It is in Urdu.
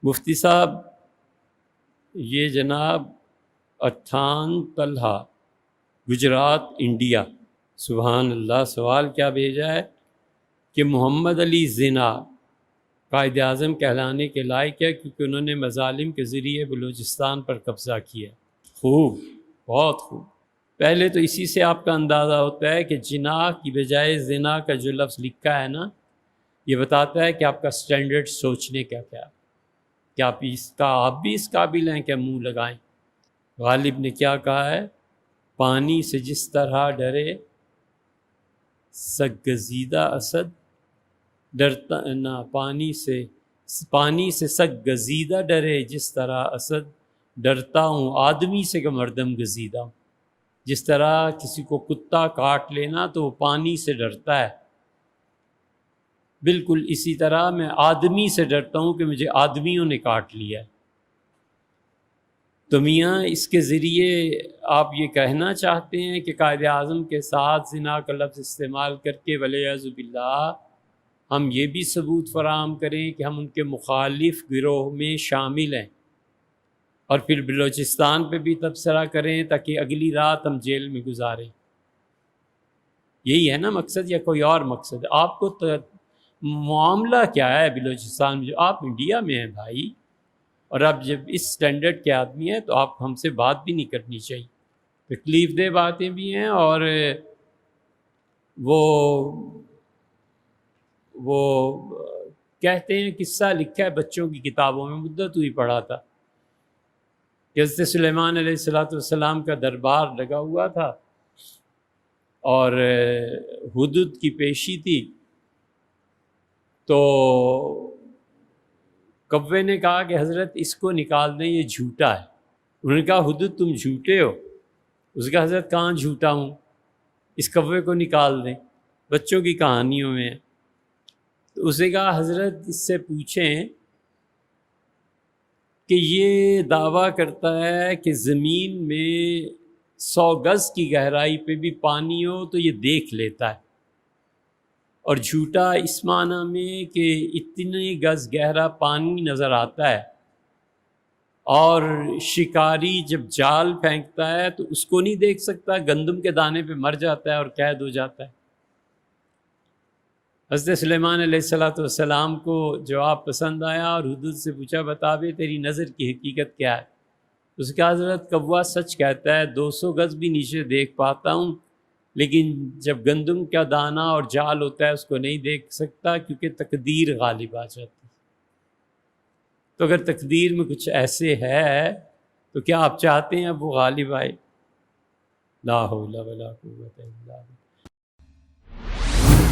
مفتی صاحب یہ جناب اٹھان طلحہ گجرات انڈیا، سبحان اللہ، سوال کیا بھیجا ہے کہ محمد علی زنا قائد اعظم کہلانے کے لائق ہے کیونکہ انہوں نے مظالم کے ذریعے بلوچستان پر قبضہ کیا۔ خوب، بہت خوب۔ پہلے تو اسی سے آپ کا اندازہ ہوتا ہے کہ جناح کی بجائے زنا کا جو لفظ لکھا ہے نا، یہ بتاتا ہے کہ آپ کا سٹینڈرڈ سوچنے کا کیا، کیا آپ بھی اس قابل ہیں کہ منہ لگائیں۔ غالب نے کیا کہا ہے؟ پانی سے جس طرح ڈرے سگزیدہ اسد، ڈرتا نہ پانی سے سگزیدہ ڈرے جس طرح اسد، ڈرتا ہوں آدمی سے کہ مردم گزیدہ ہوں۔ جس طرح کسی کو کتا کاٹ لینا تو وہ پانی سے ڈرتا ہے، بالکل اسی طرح میں آدمی سے ڈرتا ہوں کہ مجھے آدمیوں نے کاٹ لیا ہے۔ تو میاں اس کے ذریعے آپ یہ کہنا چاہتے ہیں کہ قائد اعظم کے ساتھ زنا کا لفظ استعمال کر کے والعیاذ باللہ ہم یہ بھی ثبوت فراہم کریں کہ ہم ان کے مخالف گروہ میں شامل ہیں، اور پھر بلوچستان پہ بھی تبصرہ کریں تاکہ اگلی رات ہم جیل میں گزاریں۔ یہی ہے نا مقصد، یا کوئی اور مقصد؟ آپ کو معاملہ کیا ہے بلوچستان میں؟ جو آپ انڈیا میں ہیں بھائی، اور آپ جب اس سٹینڈرڈ کے آدمی ہیں تو آپ ہم سے بات بھی نہیں کرنی چاہیے۔ تکلیف دہ باتیں بھی ہیں، اور وہ کہتے ہیں، قصہ لکھا ہے بچوں کی کتابوں میں، مدت ہوئی پڑھا تھا کہ حضرت سلیمان علیہ السلام کا دربار لگا ہوا تھا اور حدود کی پیشی تھی، تو کوے نے کہا کہ حضرت اس کو نکال دیں، یہ جھوٹا ہے۔ انہوں نے کہا حدود تم جھوٹے ہو؟ اس کا حضرت کہاں جھوٹا ہوں، اس کوے کو نکال دیں، بچوں کی کہانیوں میں۔ تو اسے کہا حضرت اس سے پوچھیں کہ یہ دعویٰ کرتا ہے کہ زمین میں 100 گز کی گہرائی پہ بھی پانی ہو تو یہ دیکھ لیتا ہے، اور جھوٹا اس معنی میں کہ اتنے گز گہرا پانی نظر آتا ہے، اور شکاری جب جال پھینکتا ہے تو اس کو نہیں دیکھ سکتا، گندم کے دانے پہ مر جاتا ہے اور قید ہو جاتا ہے۔ حضرت سلیمان علیہ السلام کو جواب پسند آیا اور حدود سے پوچھا بتا بے تیری نظر کی حقیقت کیا ہے؟ اس کا حضرت کوا سچ کہتا ہے، 200 گز بھی نیچے دیکھ پاتا ہوں، لیکن جب گندم کا دانہ اور جال ہوتا ہے اس کو نہیں دیکھ سکتا کیونکہ تقدیر غالب آ جاتی۔ تو اگر تقدیر میں کچھ ایسے ہے تو کیا آپ چاہتے ہیں اب وہ غالب آئے؟ لا حول ولا قوت الا باللہ۔